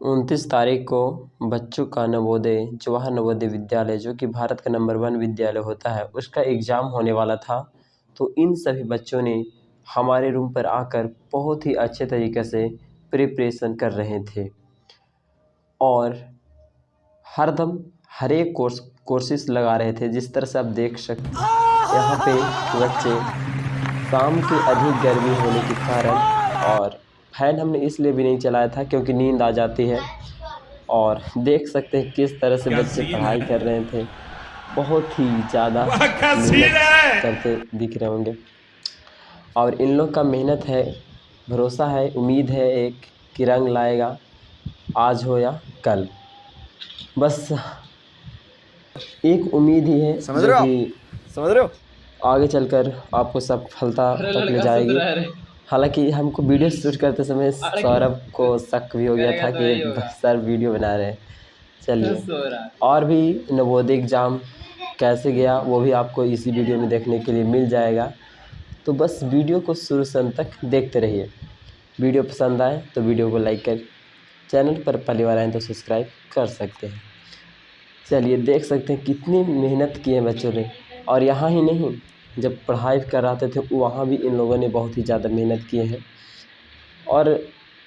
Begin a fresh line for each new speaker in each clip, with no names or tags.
29 तारीख को बच्चों का नवोदय जवाहर नवोदय विद्यालय जो कि भारत का नंबर 1 विद्यालय होता है उसका एग्ज़ाम होने वाला था। तो इन सभी बच्चों ने हमारे रूम पर आकर बहुत ही अच्छे तरीके से प्रिपरेशन कर रहे थे और हरदम हर एक कोशिश लगा रहे थे। जिस तरह से आप देख सकते यहाँ पे बच्चे शाम की अधिक गर्मी होने के कारण और फैन हमने इसलिए भी नहीं चलाया था क्योंकि नींद आ जाती है। और देख सकते हैं किस तरह से बच्चे पढ़ाई कर रहे थे, बहुत ही ज़्यादा मेहनत करते दिख रहे होंगे। और इन लोग का मेहनत है, भरोसा है, उम्मीद है एक कि रंग लाएगा, आज हो या कल। बस एक उम्मीद ही है
समझ रहे हो
आगे चलकर आपको सफलता तक ले जाएगी। हालांकि हमको वीडियो शूट करते समय सौरभ को शक भी हो गया था कि सर वीडियो बना रहे हैं। चलिए, और भी नवोदय एग्ज़ाम कैसे गया वो भी आपको इसी वीडियो में देखने के लिए मिल जाएगा। तो बस वीडियो को शुरू से अंत तक देखते रहिए। वीडियो पसंद आए तो वीडियो को लाइक कर, चैनल पर पहली बार आए तो सब्सक्राइब कर सकते हैं। चलिए, देख सकते हैं कितनी मेहनत की है बच्चों ने। और यहाँ ही नहीं, जब पढ़ाई कराते थे वहाँ भी इन लोगों ने बहुत ही ज़्यादा मेहनत किए हैं। और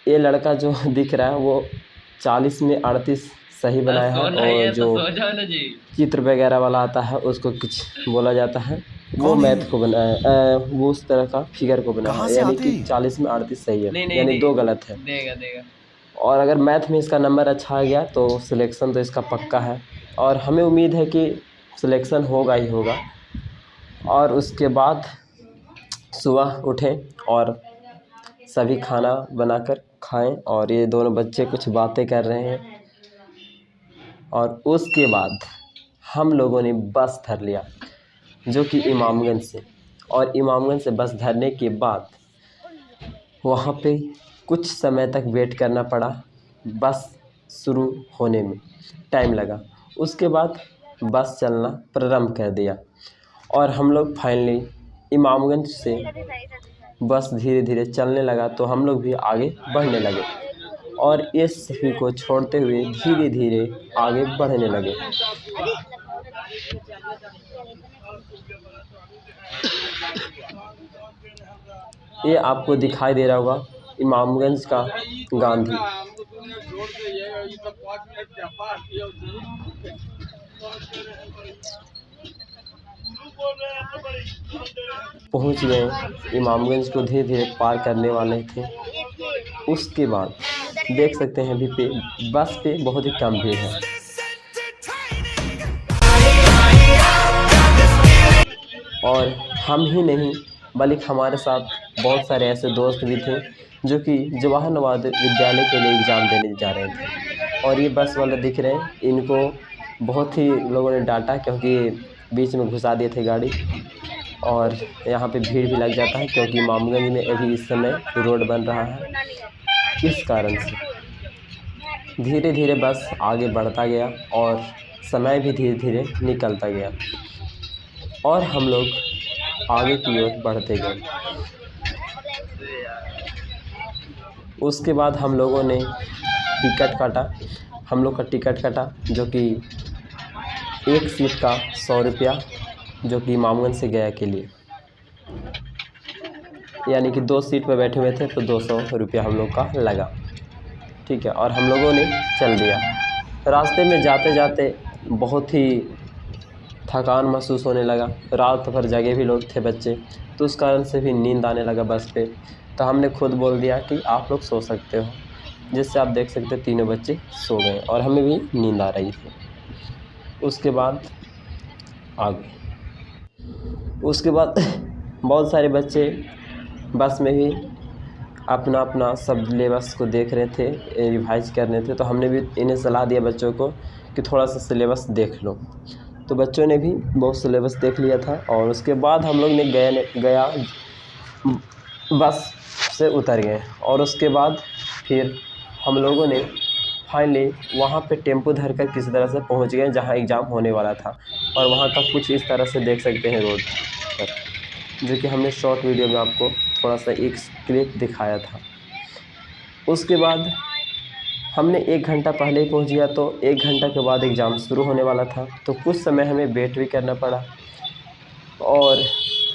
ये लड़का जो दिख रहा है वो 40 में 38 सही बनाया है और जो चित्र वगैरह वाला आता है उसको कुछ बोला जाता है, वो मैथ को बनाया, वो उस तरह का फिगर को बनाया है, यानी कि 40 में 38 सही है, यानी 2 गलत है।
देगा।
और अगर मैथ में इसका नंबर अच्छा आ गया तो सिलेक्शन तो इसका पक्का है और हमें उम्मीद है कि सिलेक्शन होगा ही होगा। और उसके बाद सुबह उठें और सभी खाना बनाकर खाएं और ये दोनों बच्चे कुछ बातें कर रहे हैं। और उसके बाद हम लोगों ने बस धर लिया जो कि इमामगंज से, और इमामगंज से बस धरने के बाद वहाँ पे कुछ समय तक वेट करना पड़ा, बस शुरू होने में टाइम लगा। उसके बाद बस चलना प्रारंभ कर दिया और हम लोग फाइनली इमामगंज से बस धीरे धीरे चलने लगा तो हम लोग भी आगे बढ़ने लगे और इस सभी को छोड़ते हुए धीरे धीरे आगे बढ़ने लगे। ये आपको दिखाई दे रहा होगा इमामगंज का गांधी। पहुंच गए, इमामगंज को धीरे धीरे पार करने वाले थे। उसके बाद देख सकते हैं अभी बस पे बहुत ही कम भीड़ है और हम ही नहीं बल्कि हमारे साथ बहुत सारे ऐसे दोस्त भी थे जो कि जवाहर नवोदय विद्यालय के लिए एग्ज़ाम देने जा रहे थे। और ये बस वाले दिख रहे हैं, इनको बहुत ही लोगों ने डांटा क्योंकि बीच में घुसा दिए थे गाड़ी और यहाँ पे भीड़ भी लग जाता है क्योंकि इमामगंज में अभी इस समय रोड बन रहा है। इस कारण से धीरे धीरे बस आगे बढ़ता गया और समय भी धीरे धीरे निकलता गया और हम लोग आगे की ओर बढ़ते गए। उसके बाद हम लोगों ने टिकट काटा, हम लोग का टिकट कटा जो कि एक सीट का 100 रुपया, जो कि इमामगंज से गया के लिए, यानी कि 2 सीट पर बैठे हुए थे तो 200 रुपया हम लोग का लगा। ठीक है, और हम लोगों ने चल दिया। रास्ते में जाते जाते बहुत ही थकान महसूस होने लगा, रात भर जगे भी लोग थे बच्चे, तो उस कारण से भी नींद आने लगा बस पे। तो हमने खुद बोल दिया कि आप लोग सो सकते हो, जिससे आप देख सकते हैं तीनों बच्चे सो गए और हमें भी नींद आ रही थी। उसके बाद उसके बाद बहुत सारे बच्चे बस में भी अपना अपना सब सिलेबस को देख रहे थे, रिवाइज कर रहे थे। तो हमने भी इन्हें सलाह दिया बच्चों को कि थोड़ा सा सिलेबस देख लो। तो बच्चों ने भी बहुत सिलेबस देख लिया था और उसके बाद हम लोग ने गया बस से उतर गए और उसके बाद फिर हम लोगों ने फाइनली वहाँ पे टेम्पो धर कर किसी तरह से पहुँच गए जहाँ एग्ज़ाम होने वाला था। और वहाँ का कुछ इस तरह से देख सकते हैं रोड पर, जो कि हमने शॉर्ट वीडियो में आपको थोड़ा सा एक क्लिप दिखाया था। उसके बाद हमने 1 घंटा पहले ही पहुंच गया, तो 1 घंटा के बाद एग्ज़ाम शुरू होने वाला था, तो कुछ समय हमें वेट भी करना पड़ा। और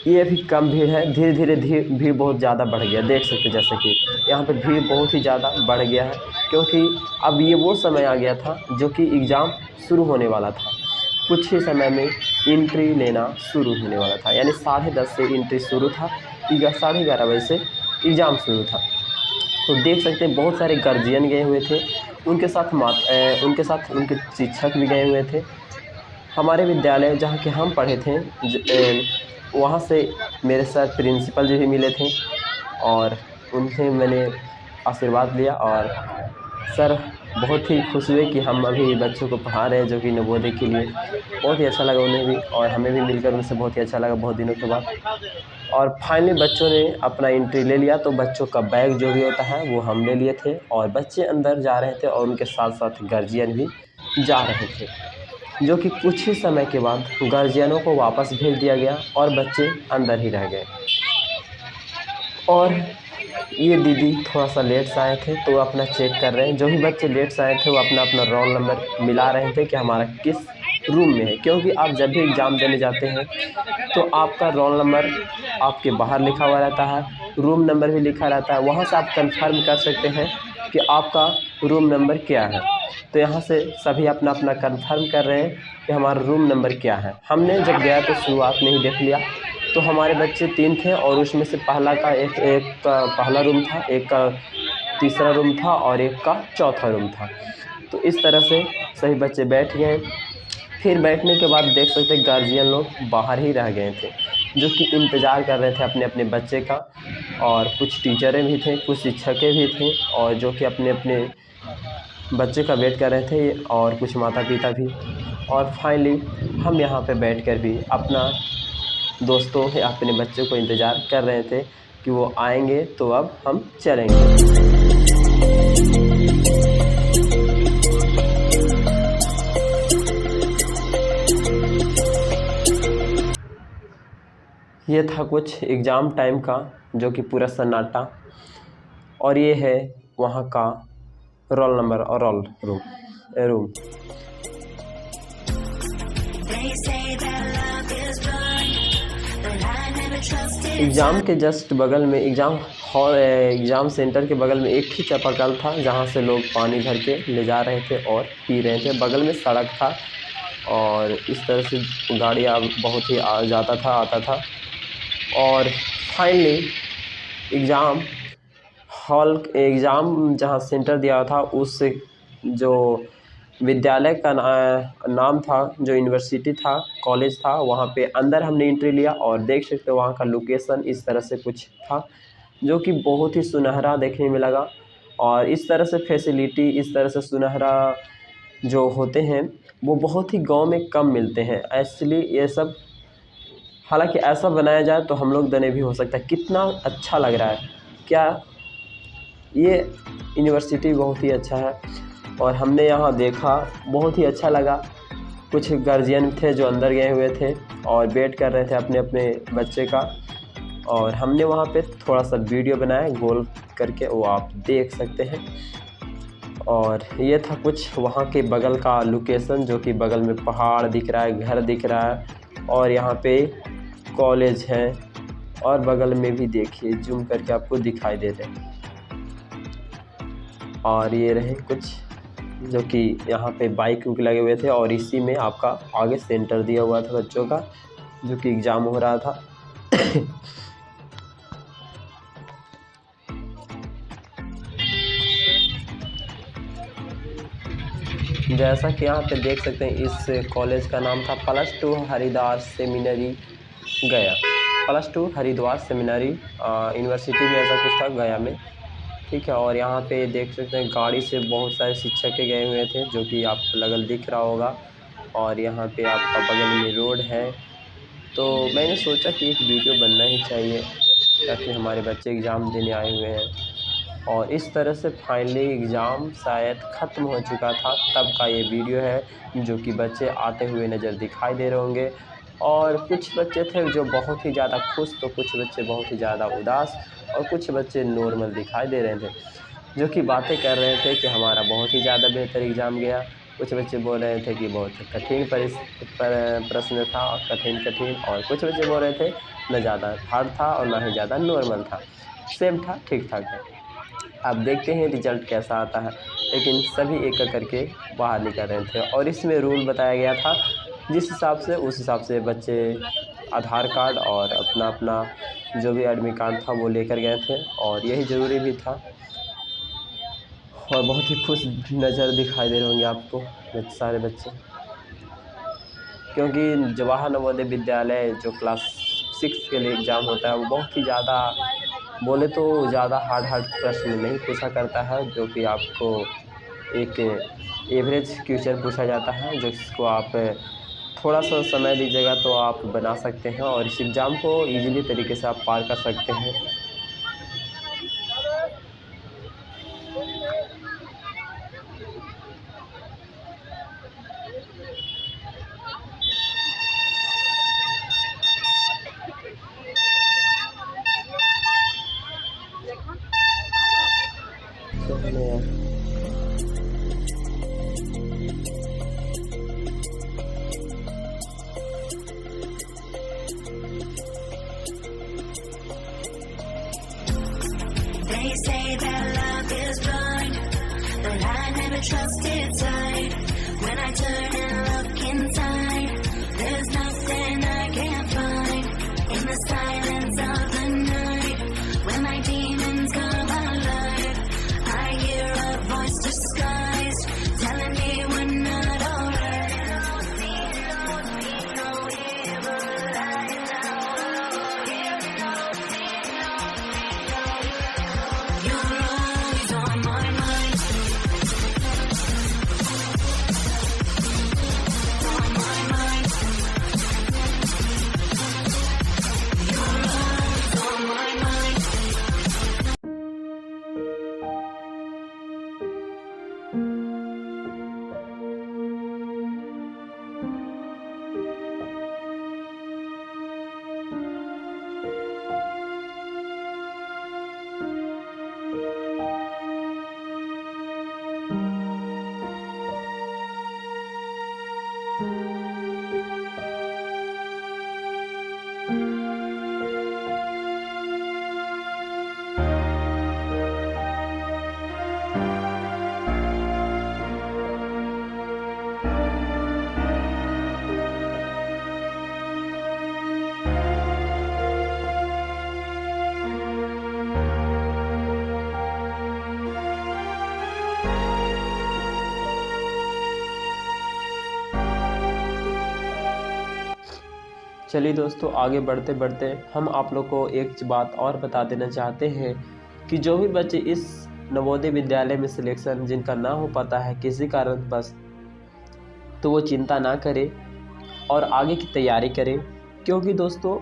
ये भी कम भीड़ है, धीरे धीरे भीड़ बहुत ज़्यादा बढ़ गया। देख सकते जैसे कि यहाँ पे भीड़ बहुत ही ज़्यादा बढ़ गया है, क्योंकि अब ये वो समय आ गया था जो कि एग्ज़ाम शुरू होने वाला था। कुछ ही समय में एंट्री लेना शुरू होने वाला था, यानी 10:30 से एंट्री शुरू था, 11:30 बजे से एग्ज़ाम शुरू था। तो देख सकते हैं बहुत सारे गार्जियन गए हुए थे, उनके साथ उनके शिक्षक भी गए हुए थे। हमारे विद्यालय जहाँ के हम पढ़े थे वहाँ से मेरे साथ प्रिंसिपल जी भी मिले थे, और उनसे मैंने आशीर्वाद लिया। और सर बहुत ही खुश हुए कि हम अभी बच्चों को पढ़ा रहे हैं जो कि नवोदय के लिए। बहुत ही अच्छा लगा उन्हें भी, और हमें भी मिलकर उनसे बहुत ही अच्छा लगा बहुत दिनों के बाद। और फाइनली बच्चों ने अपना एंट्री ले लिया, तो बच्चों का बैग जो भी होता है वो हम ले लिए थे, और बच्चे अंदर जा रहे थे और उनके साथ साथ गार्जियन भी जा रहे थे, जो कि कुछ ही समय के बाद गार्जियनों को वापस भेज दिया गया और बच्चे अंदर ही रह गए। और ये दीदी थोड़ा सा लेट से आए थे, तो वो अपना चेक कर रहे हैं। जो भी बच्चे लेट से आए थे वो अपना अपना रोल नंबर मिला रहे थे कि हमारा किस रूम में है, क्योंकि आप जब भी एग्ज़ाम देने जाते हैं तो आपका रोल नंबर आपके बाहर लिखा हुआ रहता है, रूम नंबर भी लिखा रहता है। वहाँ से आप कंफर्म कर सकते हैं कि आपका रूम नंबर क्या है। तो यहाँ से सभी अपना अपना कंफर्म कर रहे हैं कि हमारा रूम नंबर क्या है। हमने जब गया तो शुरुआत में ही देख लिया, तो हमारे बच्चे 3 थे, और उसमें से पहला का एक का पहला रूम था, एक का तीसरा रूम था, और एक का चौथा रूम था। तो इस तरह से सभी बच्चे बैठ गए। फिर बैठने के बाद देख सकते हैं गार्जियन लोग बाहर ही रह गए थे, जो कि इंतज़ार कर रहे थे अपने अपने बच्चे का। और कुछ टीचरें भी थे, कुछ शिक्षकें भी थे, और जो कि अपने अपने बच्चे का वेट कर रहे थे, और कुछ माता पिता भी। और फाइनली हम यहाँ पे बैठकर भी अपना दोस्तों या अपने बच्चों को इंतज़ार कर रहे थे कि वो आएंगे, तो अब हम चलेंगे। ये था कुछ एग्ज़ाम टाइम का, जो कि पूरा सन्नाटा। और ये है वहाँ का रोल नंबर और रूम। एग्ज़ाम के जस्ट बगल में एग्ज़ाम सेंटर के बगल में एक ही चापाकल था, जहाँ से लोग पानी भर के ले जा रहे थे और पी रहे थे। बगल में सड़क था, और इस तरह से गाड़ियाँ बहुत ही आता था। और फाइनली एग्ज़ाम जहाँ सेंटर दिया था, उस जो विद्यालय का नाम था, जो यूनिवर्सिटी था, कॉलेज था, वहाँ पे अंदर हमने एंट्री लिया। और देख सकते हो वहाँ का लोकेशन इस तरह से कुछ था, जो कि बहुत ही सुनहरा देखने में लगा। और इस तरह से फैसिलिटी, इस तरह से सुनहरा जो होते हैं वो बहुत ही गांव में कम मिलते हैं। एक्चुअली ये सब, हालांकि ऐसा बनाया जाए तो हम लोग दने भी हो सकता है। कितना अच्छा लग रहा है क्या! ये यूनिवर्सिटी बहुत ही अच्छा है, और हमने यहाँ देखा, बहुत ही अच्छा लगा। कुछ गार्जियन थे जो अंदर गए हुए थे और वेट कर रहे थे अपने अपने बच्चे का, और हमने वहाँ पे थोड़ा सा वीडियो बनाया गोल करके, वो आप देख सकते हैं। और ये था कुछ वहाँ के बगल का लोकेशन, जो कि बगल में पहाड़ दिख रहा है, घर दिख रहा है, और यहाँ पे कॉलेज है, और बगल में भी देखिए जूम करके आपको दिखाई दे रहे हैं। और ये रहे कुछ जो कि यहाँ पे बाइक लगे हुए थे, और इसी में आपका आगे सेंटर दिया हुआ था बच्चों का, जो कि एग्ज़ाम हो रहा था। जैसा कि यहाँ पे देख सकते हैं, इस कॉलेज का नाम था +2 हरिद्वार सेमिनरी गया। +2 हरिद्वार सेमिनरी यूनिवर्सिटी में ऐसा कुछ था गया में, ठीक है। और यहाँ पे देख सकते हैं गाड़ी से बहुत सारे शिक्षक गए हुए थे, जो कि आपको लगल दिख रहा होगा। और यहाँ पे आपका बगल में रोड है। तो मैंने सोचा कि एक वीडियो बनना ही चाहिए, ताकि हमारे बच्चे एग्ज़ाम देने आए हुए हैं। और इस तरह से फाइनली एग्ज़ाम शायद ख़त्म हो चुका था, तब का ये वीडियो है, जो कि बच्चे आते हुए नज़र दिखाई दे रहे होंगे। और कुछ बच्चे थे जो बहुत ही ज़्यादा खुश, तो कुछ बच्चे बहुत ही ज़्यादा उदास, और कुछ बच्चे नॉर्मल दिखाई दे रहे थे। जो कि बातें कर रहे थे कि हमारा बहुत ही ज़्यादा बेहतर एग्ज़ाम गया। कुछ बच्चे बोल रहे थे कि बहुत कठिन प्रश्न था, कठिन, और कुछ बच्चे बोल रहे थे न ज़्यादा हार्ड था और ना ही ज़्यादा नॉर्मल था, सेम था, ठीक-ठाक था। अब देखते हैं रिज़ल्ट कैसा आता है, लेकिन सभी एक-एक करके बाहर निकल रहे थे और इसमें रूल बताया गया था, जिस हिसाब से उस हिसाब से बच्चे आधार कार्ड और अपना जो भी एडमिट कार्ड था वो लेकर गए थे और यही ज़रूरी भी था। और बहुत ही खुश नज़र दिखाई दे रहे होंगे आपको सारे बच्चे, क्योंकि जवाहर नवोदय विद्यालय जो क्लास 6 के लिए एग्ज़ाम होता है वो बहुत ही ज़्यादा, बोले तो ज़्यादा हार्ड प्रश्न नहीं पूछा करता है, जो कि आपको एक एवरेज क्वेश्चन पूछा जाता है, जिसको आप थोड़ा सा समय दीजिएगा तो आप बना सकते हैं और इस एग्ज़ाम को ईज़िली तरीके से आप पार कर सकते हैं।
They say that love is blind, but I never trusted sight. When I turn and look inside, there's nothing I can't find. In the silence of the night, when my demons come alive, I hear a voice disguised, telling me we're not alright.
चलिए दोस्तों, आगे बढ़ते बढ़ते हम आप लोग को एक बात और बता देना चाहते हैं कि जो भी बच्चे इस नवोदय विद्यालय में सिलेक्शन जिनका ना हो पाता है किसी कारण बस, तो वो चिंता ना करें और आगे की तैयारी करें, क्योंकि दोस्तों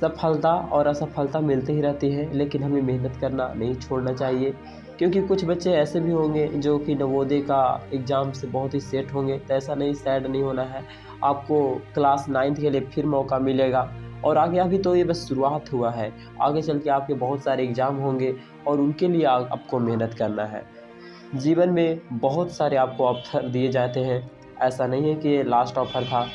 सफलता और असफलता मिलती ही रहती है, लेकिन हमें मेहनत करना नहीं छोड़ना चाहिए। क्योंकि कुछ बच्चे ऐसे भी होंगे जो कि नवोदय का एग्ज़ाम से बहुत ही सेट होंगे, तो ऐसा नहीं, सैड नहीं होना है। आपको क्लास 9th के लिए फिर मौका मिलेगा और आगे अभी तो ये बस शुरुआत हुआ है, आगे चल के आपके बहुत सारे एग्ज़ाम होंगे और उनके लिए आपको मेहनत करना है। जीवन में बहुत सारे आपको ऑफ़र दिए जाते हैं, ऐसा नहीं है कि ये लास्ट ऑफ़र था,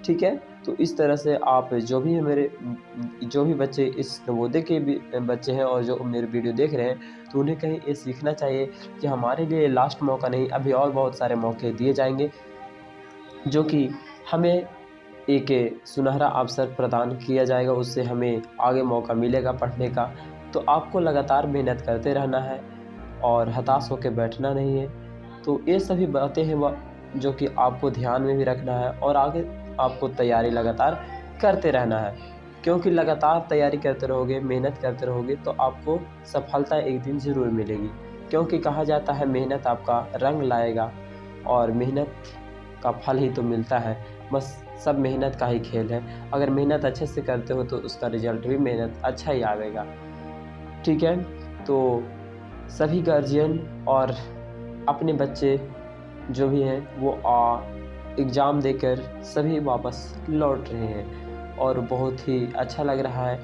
ठीक है। तो इस तरह से आप जो भी बच्चे इस नवोदय के भी बच्चे हैं और जो मेरे वीडियो देख रहे हैं, तो उन्हें कहीं ये सीखना चाहिए कि हमारे लिए लास्ट मौका नहीं, अभी और बहुत सारे मौके दिए जाएंगे, जो कि हमें एक सुनहरा अवसर प्रदान किया जाएगा, उससे हमें आगे मौका मिलेगा पढ़ने का। तो आपको लगातार मेहनत करते रहना है और हताश होकर बैठना नहीं है। तो ये सभी बातें हैं जो कि आपको ध्यान में भी रखना है और आगे आपको तैयारी लगातार करते रहना है, क्योंकि लगातार तैयारी करते रहोगे, मेहनत करते रहोगे तो आपको सफलता एक दिन ज़रूर मिलेगी। क्योंकि कहा जाता है मेहनत आपका रंग लाएगा और मेहनत का फल ही तो मिलता है, बस सब मेहनत का ही खेल है। अगर मेहनत अच्छे से करते हो तो उसका रिज़ल्ट भी मेहनत अच्छा ही आएगा, ठीक है। तो सभी गार्जियन और अपने बच्चे जो भी हैं वो एग्ज़ाम देकर सभी वापस लौट रहे हैं और बहुत ही अच्छा लग रहा है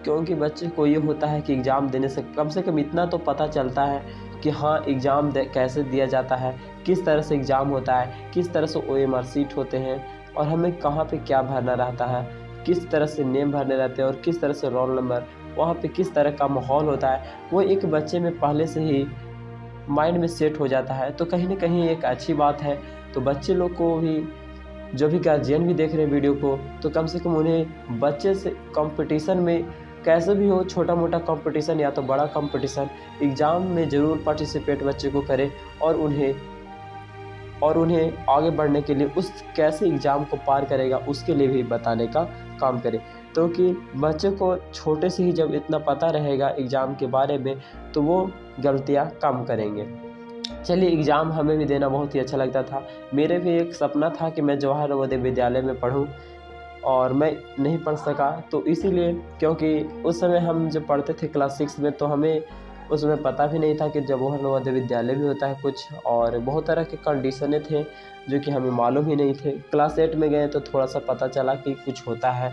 क्योंकि बच्चे को ये होता है कि एग्ज़ाम देने से कम इतना तो पता चलता है कि हाँ एग्ज़ाम कैसे दिया जाता है, किस तरह से एग्ज़ाम होता है, किस तरह से OMR शीट होते हैं और हमें कहाँ पे क्या भरना रहता है, किस तरह से नेम भरने रहते हैं और किस तरह से रोल नंबर, वहाँ पे किस तरह का माहौल होता है, वो एक बच्चे में पहले से ही माइंड में सेट हो जाता है। तो कहीं न कहीं एक अच्छी बात है। तो बच्चे लोग को भी, जो भी गार्जियन भी देख रहे हैं वीडियो को, तो कम से कम उन्हें बच्चे से कंपटीशन में कैसे भी हो, छोटा मोटा कंपटीशन या तो बड़ा कंपटीशन, एग्ज़ाम में ज़रूर पार्टिसिपेट बच्चे को करे और उन्हें आगे बढ़ने के लिए उस कैसे एग्ज़ाम को पार करेगा उसके लिए भी बताने का काम करे। तो कि बच्चे को छोटे से ही जब इतना पता रहेगा एग्ज़ाम के बारे में तो वो गलतियाँ कम करेंगे। चलिए, एग्ज़ाम हमें भी देना बहुत ही अच्छा लगता था। मेरे भी एक सपना था कि मैं जवाहर नवोदय विद्यालय में पढूं और मैं नहीं पढ़ सका, तो इसीलिए, क्योंकि उस समय हम जब पढ़ते थे क्लास 6 में तो हमें उसमें पता भी नहीं था कि जवाहर नवोदय विद्यालय भी होता है कुछ, और बहुत तरह के कंडीशनें थे जो कि हमें मालूम ही नहीं थे। क्लास 8 में गए तो थोड़ा सा पता चला कि कुछ होता है,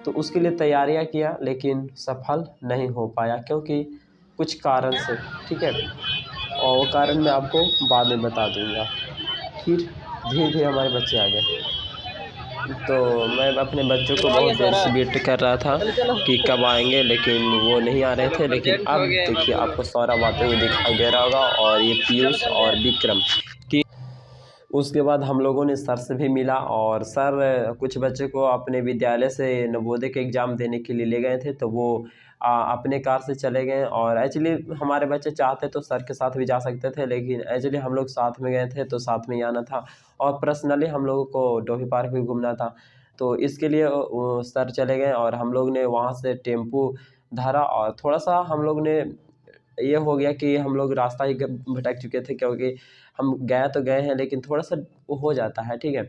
तो उसके लिए तैयारियां किया लेकिन सफल नहीं हो पाया क्योंकि कुछ कारण से, ठीक है, और वो कारण मैं आपको बाद में बता दूंगा। फिर धीरे धीरे हमारे बच्चे आ गए, तो मैं अपने बच्चों को बहुत देर से वेट कर रहा था कि कब आएंगे, लेकिन वो नहीं आ रहे थे। लेकिन अब देखिए आपको सौरभ आते हुए दिखाई दे रहा होगा, और ये पीयूष और विक्रम की। उसके बाद हम लोगों ने सर से भी मिला, और सर कुछ बच्चे को अपने विद्यालय से नवोदय के एग्ज़ाम देने के लिए ले गए थे, तो वो अपने कार से चले गए। और एक्चुअली हमारे बच्चे चाहते तो सर के साथ भी जा सकते थे, लेकिन एक्चुअली हम लोग साथ में गए थे तो साथ में ही आना था, और पर्सनली हम लोगों को डोभी पार्क भी घूमना था। तो इसके लिए सर चले गए और हम लोग ने वहाँ से टेम्पू धरा, और थोड़ा सा हम लोग ने ये हो गया कि हम लोग रास्ता ही भटक चुके थे, क्योंकि हम गए तो गए हैं लेकिन थोड़ा सा वो हो जाता है, ठीक है।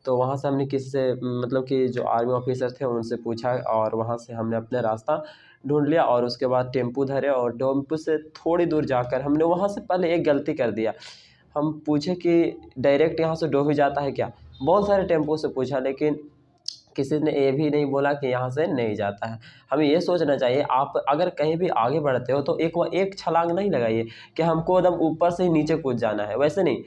तो वहाँ से हमने किसी से, मतलब कि जो आर्मी ऑफिसर थे उनसे पूछा, और वहाँ से हमने अपना रास्ता ढूंढ लिया, और उसके बाद टेम्पू धरे, और टेम्पू से थोड़ी दूर जाकर हमने वहाँ से पहले एक गलती कर दिया। हम पूछे कि डायरेक्ट यहाँ से डोभी जाता है क्या, बहुत सारे टेम्पो से पूछा, लेकिन किसी ने ये भी नहीं बोला कि यहाँ से नहीं जाता है। हमें ये सोचना चाहिए, आप अगर कहीं भी आगे बढ़ते हो तो एक छलांग नहीं लगाइए कि हमको एकदम ऊपर से ही नीचे कूद जाना है, वैसे नहीं,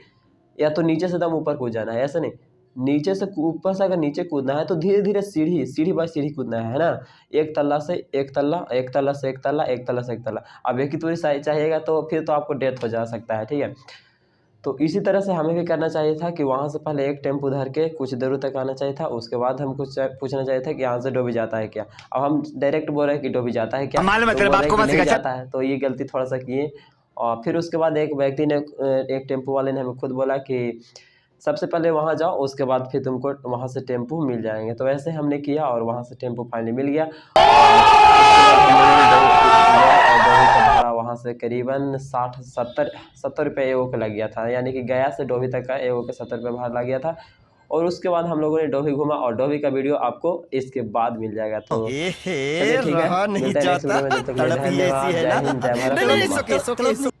या तो नीचे से एकदम ऊपर कूद जाना है, ऐसा नहीं। नीचे से ऊपर से अगर नीचे कूदना है तो धीरे धीरे सीढ़ी बाय सीढ़ी कूदना है ना। एक तल्ला से एक तल्ला, एक तल्ला से एक तल्ला, एक तल्ला से एक तल्ला। अब एक ही दूरी चाहिएगा तो फिर तो आपको डेथ हो जा सकता है, ठीक है। तो इसी तरह से हमें भी करना चाहिए था कि वहाँ से पहले एक टेम्पू धर के कुछ दूर तक आना चाहिए था, उसके बाद हमको पूछना चाहिए था कि यहाँ से डोभी जाता है क्या। अब हम डायरेक्ट बोल रहे हैं कि डोभी जाता है क्या, तो नहीं जाता है, तो ये गलती थोड़ा सा किए। और फिर उसके बाद एक व्यक्ति ने, एक टेम्पू वाले ने हमें खुद बोला कि सबसे पहले वहाँ जाओ, उसके बाद फिर तुमको वहाँ से टेम्पू मिल जाएंगे। तो वैसे हमने किया और वहाँ से टेम्पू फाइनली मिल गया, और वहाँ से करीबन 60-70 रुपये एगो का लग गया था, यानी कि गया से डोभी तक का एगो का 70 रुपये भाड़ा लग गया था। और उसके बाद हम लोगों ने डोभी घूमा, और डोभी का वीडियो आपको इसके बाद मिल जाएगा। तो चलिए ठीक है, मिलते हैं नेक्स्ट वीडियो में, जब तक के लिए धन्यवाद। जय हिंद, जय भारत।